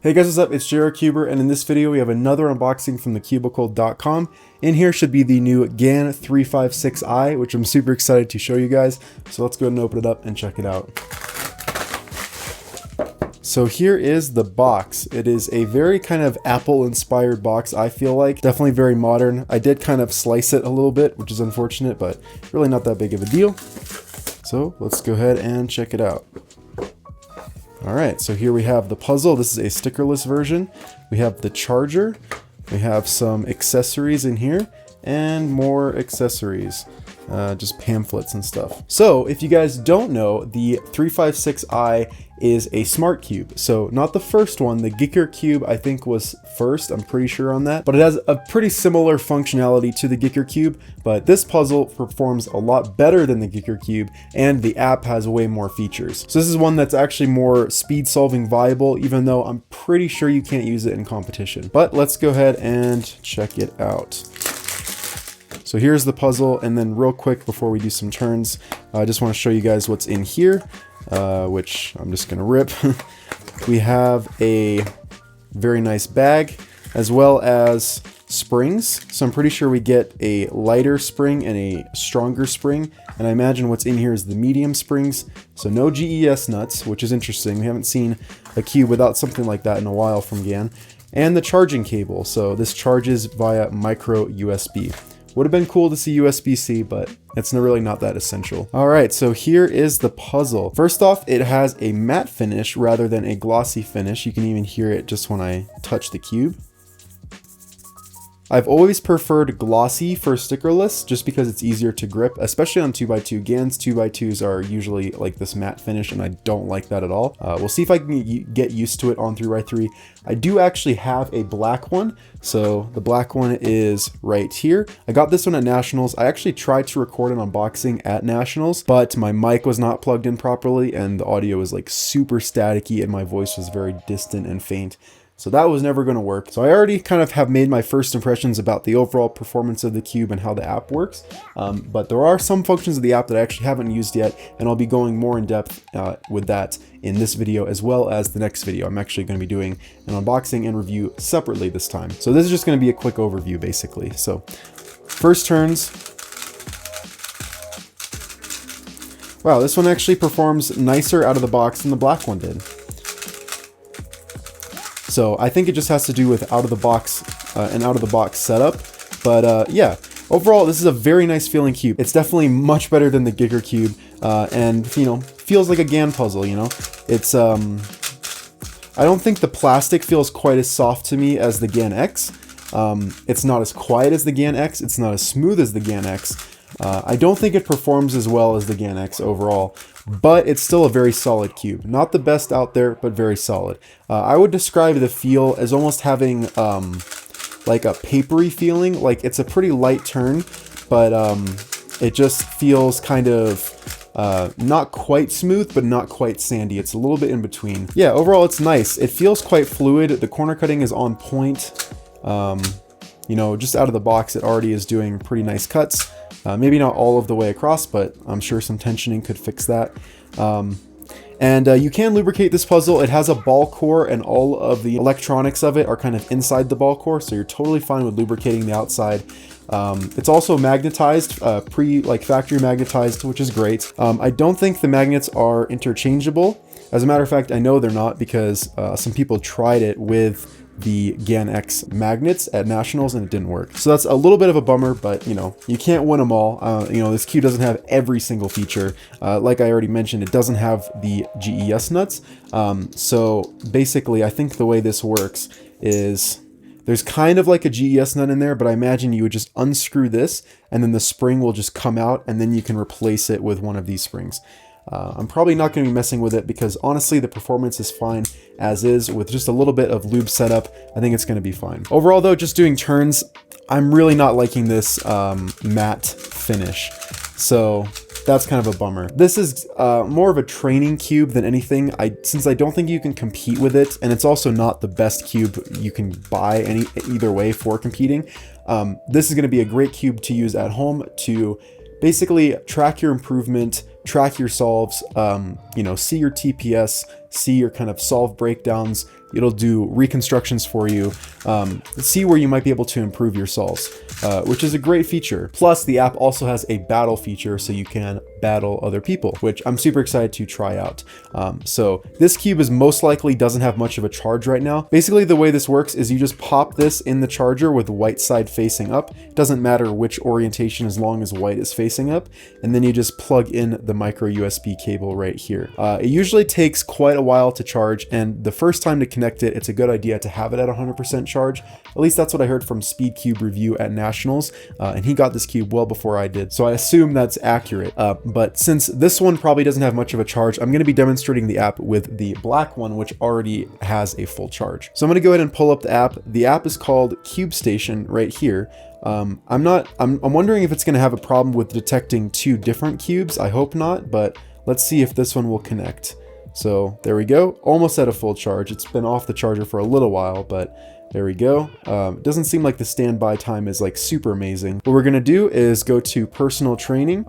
Hey guys, what's up? It's Cuber, and in this video we have another unboxing from thecubicle.com. In here should be the new GAN 356i, which I'm super excited to show you guys. So let's go ahead and open it up and check it out. So here is the box. It is a very kind of Apple-inspired box, I feel like. Definitely very modern. I did kind of slice it a little bit, which is unfortunate, but really not that big of a deal. So let's go ahead and check it out. Alright, so here we have the puzzle. This is a stickerless version. We have the charger. We have some accessories in here and more accessories. Just pamphlets and stuff. So if you guys don't know, the 356i is a Smartcube. So not the first one, the GAN I think was first, I'm pretty sure on that, but it has a pretty similar functionality to the GAN, but this puzzle performs a lot better than the GAN, and the app has way more features. So this is one that's actually more speed solving viable, even though I'm pretty sure you can't use it in competition. But let's go ahead and check it out. So here's the puzzle, and then real quick before we do some turns, I just want to show you guys what's in here, which I'm just going to rip. We have a very nice bag, as well as springs. So I'm pretty sure we get a lighter spring and a stronger spring, and I imagine what's in here is the medium springs. So no GES nuts, which is interesting. We haven't seen a cube without something like that in a while from GAN. And the charging cable. So this charges via micro USB. Would have been cool to see USB-C, but it's really not that essential. All right, so here is the puzzle. First off, it has a matte finish rather than a glossy finish. You can even hear it just when I touch the cube. I've always preferred glossy for stickerless just because it's easier to grip, especially on 2x2. GAN's 2x2s are usually like this matte finish, and I don't like that at all. We'll see if I can get used to it on 3x3. I do actually have a black one, so the black one is right here. I got this one at Nationals. I actually tried to record an unboxing at Nationals, but my mic was not plugged in properly, and the audio was like super staticky, and my voice was very distant and faint. So that was never going to work. So I already kind of have made my first impressions about the overall performance of the cube and how the app works. But there are some functions of the app that I actually haven't used yet, and I'll be going more in depth with that in this video as well as the next video. I'm actually going to be doing an unboxing and review separately this time. So this is just going to be a quick overview basically. So first turns. Wow, this one actually performs nicer out of the box than the black one did. So I think it just has to do with out of the box setup. But yeah, overall, this is a very nice feeling cube. It's definitely much better than the GAN, and you know, feels like a GAN puzzle. You know, it's I don't think the plastic feels quite as soft to me as the GAN X. It's not as quiet as the GAN X. It's not as smooth as the GAN X. I don't think it performs as well as the GAN X overall, but it's still a very solid cube. Not the best out there, but very solid. I would describe the feel as almost having like a papery feeling. Like it's a pretty light turn, but it just feels kind of not quite smooth, but not quite sandy. It's a little bit in between. Yeah, overall it's nice. It feels quite fluid. The corner cutting is on point. You know, just out of the box, it already is doing pretty nice cuts. Maybe not all of the way across, but I'm sure some tensioning could fix that. And you can lubricate this puzzle. It has a ball core, and all of the electronics of it are kind of inside the ball core, so you're totally fine with lubricating the outside. It's also magnetized, factory magnetized, which is great. I don't think the magnets are interchangeable. As a matter of fact, I know they're not because some people tried it with the GAN X magnets at Nationals and it didn't work. So that's a little bit of a bummer, but you know, you can't win them all. You know, this cube doesn't have every single feature. Like I already mentioned, it doesn't have the GES nuts. So basically, I think the way this works is there's kind of like a GES nut in there, but I imagine you would just unscrew this and then the spring will just come out and then you can replace it with one of these springs. I'm probably not going to be messing with it because honestly the performance is fine as is. With just a little bit of lube setup, I think it's going to be fine. Overall though, just doing turns, I'm really not liking this matte finish. So that's kind of a bummer. This is more of a training cube than anything, since I don't think you can compete with it, and it's also not the best cube you can buy either way for competing. This is going to be a great cube to use at home to basically track your improvement, track your solves, you know, see your TPS, see your kind of solve breakdowns. It'll do reconstructions for you, see where you might be able to improve your solves, which is a great feature. Plus, the app also has a battle feature, so you can battle other people, which I'm super excited to try out. So this cube is most likely doesn't have much of a charge right now. Basically, the way this works is you just pop this in the charger with the white side facing up. It doesn't matter which orientation as long as white is facing up. And then you just plug in the micro USB cable right here. It usually takes quite a while to charge, and the first time to connect it, it's a good idea to have it at 100% charge. At least that's what I heard from Speedcube Review at Nationals, and he got this cube well before I did, so I assume that's accurate. But since this one probably doesn't have much of a charge, I'm going to be demonstrating the app with the black one, which already has a full charge. So I'm going to go ahead and pull up the app. The app is called Cube Station right here. I'm wondering if it's going to have a problem with detecting two different cubes. I hope not, but let's see if this one will connect. So there we go, almost at a full charge. It's been off the charger for a little while, but there we go. It doesn't seem like the standby time is like super amazing. What we're gonna do is go to personal training,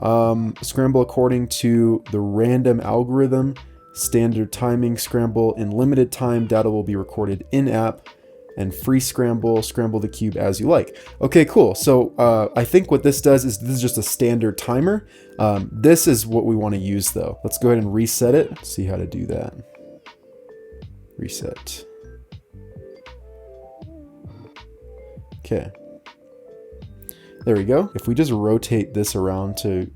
scramble according to the random algorithm, standard timing, scramble in limited time, data will be recorded in app, and free scramble the cube as you like. Okay, cool. So I think what this does is this is just a standard timer. This is what we want to use though. Let's go ahead and reset it. Let's see how to do that. Reset. Okay. There we go. If we just rotate this around to,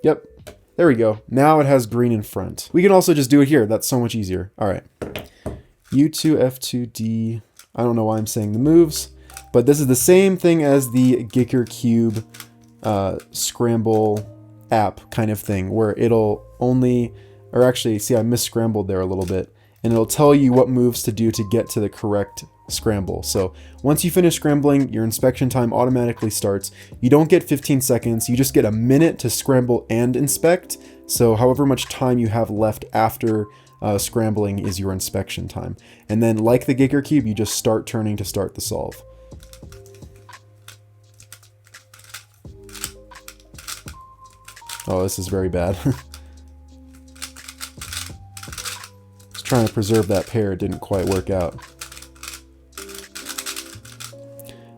yep, there we go. Now it has green in front. We can also just do it here. That's so much easier. All right. U2, F2, D. I don't know why I'm saying the moves, but this is the same thing as the Gicker Cube scramble app kind of thing, where it'll only, or actually, see, I mis-scrambled there a little bit, and it'll tell you what moves to do to get to the correct scramble. So once you finish scrambling, your inspection time automatically starts. You don't get 15 seconds, you just get a minute to scramble and inspect. So however much time you have left after scrambling is your inspection time. And then like the Gicker Cube, you just start turning to start the solve. Oh, this is very bad. Just trying to preserve that pair, it didn't quite work out.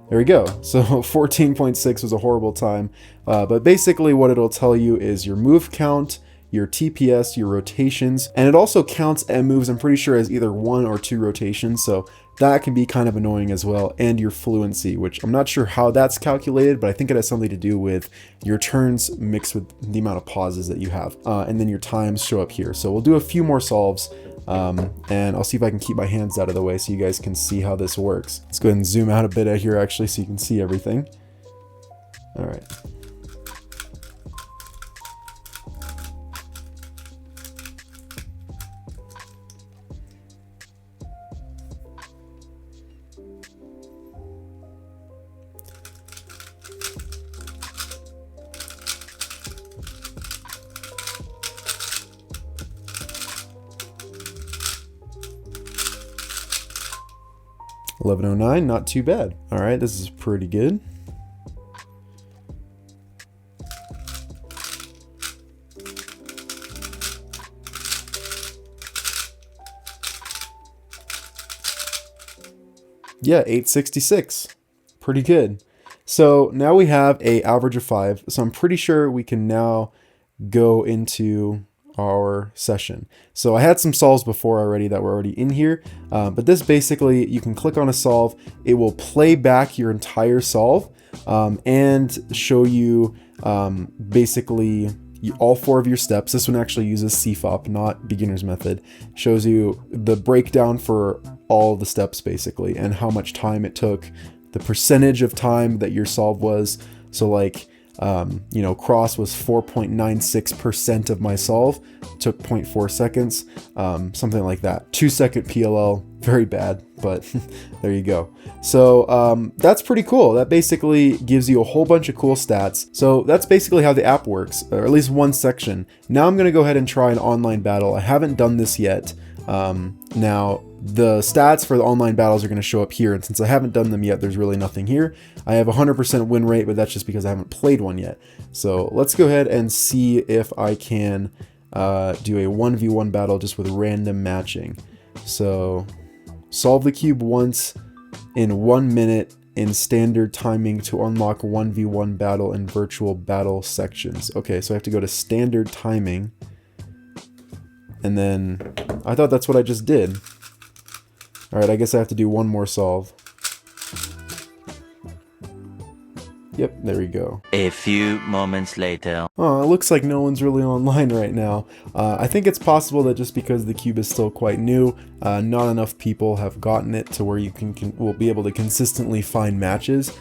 There we go. So 14.6 was a horrible time. But basically what it'll tell you is your move count, your TPS, your rotations, and it also counts M moves, I'm pretty sure, as either 1 or 2 rotations, so that can be kind of annoying as well, and your fluency, which I'm not sure how that's calculated, but I think it has something to do with your turns mixed with the amount of pauses that you have, and then your times show up here. So we'll do a few more solves, and I'll see if I can keep my hands out of the way so you guys can see how this works. Let's go ahead and zoom out a bit out here actually so you can see everything. All right. $11.09, not too bad. All right, this is pretty good. Yeah, 866, pretty good. So now we have a average of 5. So I'm pretty sure we can now go into our session. So I had some solves before already that were already in here, but this basically, you can click on a solve, it will play back your entire solve and show you basically all 4 of your steps. This one actually uses CFOP, not beginner's method. Shows you the breakdown for all the steps basically, and how much time it took, the percentage of time that your solve was. So like, you know, cross was 4.96% of my solve, took 0.4 seconds, something like that. 2-second PLL, very bad, but there you go. So that's pretty cool. That basically gives you a whole bunch of cool stats. So that's basically how the app works, or at least one section. Now I'm going to go ahead and try an online battle. I haven't done this yet. Now the stats for the online battles are going to show up here, and since I haven't done them yet, there's really nothing here. I have 100% win rate, but that's just because I haven't played one yet. So let's go ahead and see if I can do a 1v1 battle just with random matching. So solve the cube once in 1 minute in standard timing to unlock 1v1 battle and virtual battle sections. Okay, so I have to go to standard timing, and then I thought that's what I just did. All right, I guess I have to do one more solve. Yep, there we go. A few moments later. Oh, it looks like no one's really online right now. I think it's possible that just because the cube is still quite new, not enough people have gotten it to where you will be able to consistently find matches.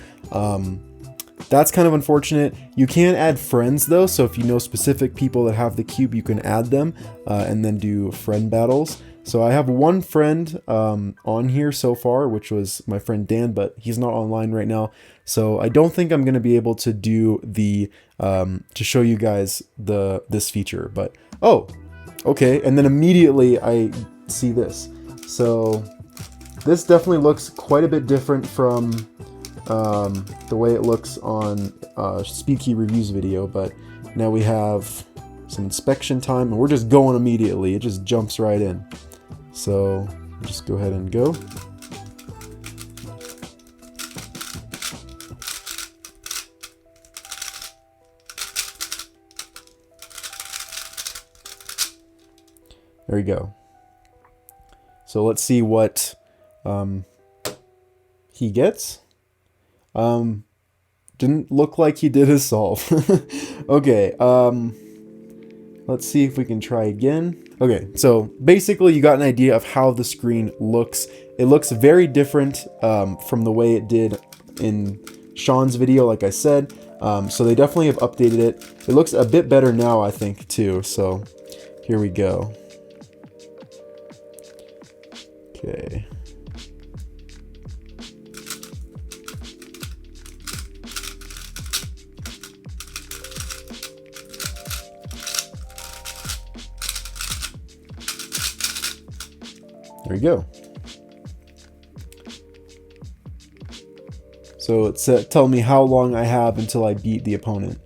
That's kind of unfortunate. You can add friends though, so if you know specific people that have the cube, you can add them and then do friend battles. So I have one friend on here so far, which was my friend Dan, but he's not online right now. So I don't think I'm going to be able to do the, to show you guys this feature, but, oh, okay. And then immediately I see this. So this definitely looks quite a bit different from the way it looks on SpeedKey Reviews video, but now we have some inspection time and we're just going immediately. It just jumps right in. So just go ahead and go. There we go. So let's see what he gets. Didn't look like he did his solve. Okay, let's see if we can try again. Okay, so basically you got an idea of how the screen looks. It looks very different from the way it did in Sean's video, like I said. So they definitely have updated it. It looks a bit better now, I think, too. So here we go. Okay. There we go. So it's tell me how long I have until I beat the opponent.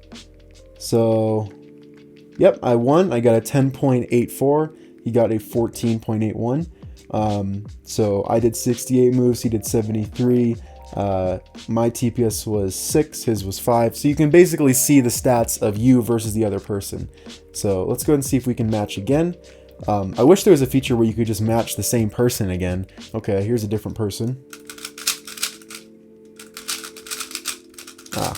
So, yep, I won. I got a 10.84. He got a 14.81. So I did 68 moves. He did 73. My TPS was 6. His was 5. So you can basically see the stats of you versus the other person. So let's go ahead and see if we can match again. I wish there was a feature where you could just match the same person again. Okay, here's a different person. Ah,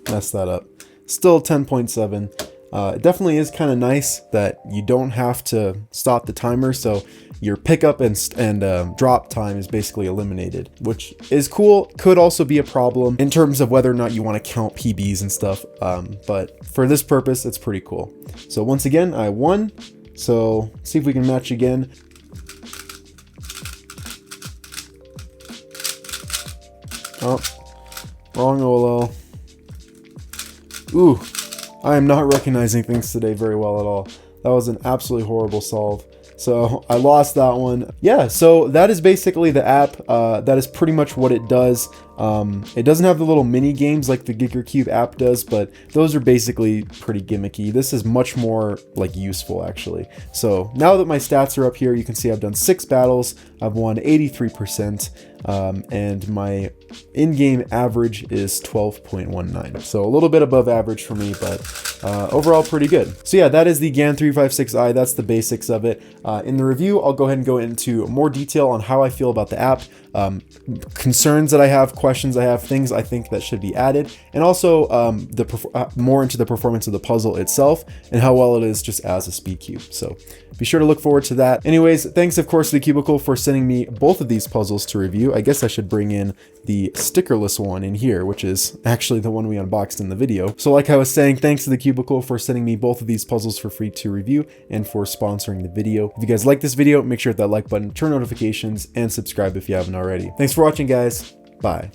messed that up. Still 10.7. It definitely is kind of nice that you don't have to stop the timer, so your pickup and drop time is basically eliminated, which is cool. Could also be a problem in terms of whether or not you want to count PBs and stuff, but for this purpose, it's pretty cool. So once again, I won. So see if we can match again. Oh, wrong OLL. Ooh, I am not recognizing things today very well at all. That was an absolutely horrible solve. So I lost that one. Yeah, so that is basically the app. That is pretty much what it does. It doesn't have the little mini games like the GigaCube app does, but those are basically pretty gimmicky. This is much more like useful actually. So now that my stats are up here, you can see I've done 6 battles. I've won 83%, and my in-game average is 12.19. So a little bit above average for me, but overall pretty good. So yeah, that is the GAN 356i. That's the basics of it. In the review, I'll go ahead and go into more detail on how I feel about the app, concerns that I have, questions I have, things I think that should be added, and also more into the performance of the puzzle itself and how well it is just as a speed cube. So be sure to look forward to that. Anyways, thanks of course to the Cubicle for sending me both of these puzzles to review. I guess I should bring in the stickerless one in here, which is actually the one we unboxed in the video. So like I was saying, thanks to the Cubicle for sending me both of these puzzles for free to review and for sponsoring the video. If you guys like this video, make sure to hit that like button, turn notifications, and subscribe if you haven't already. Thanks for watching, guys. Bye.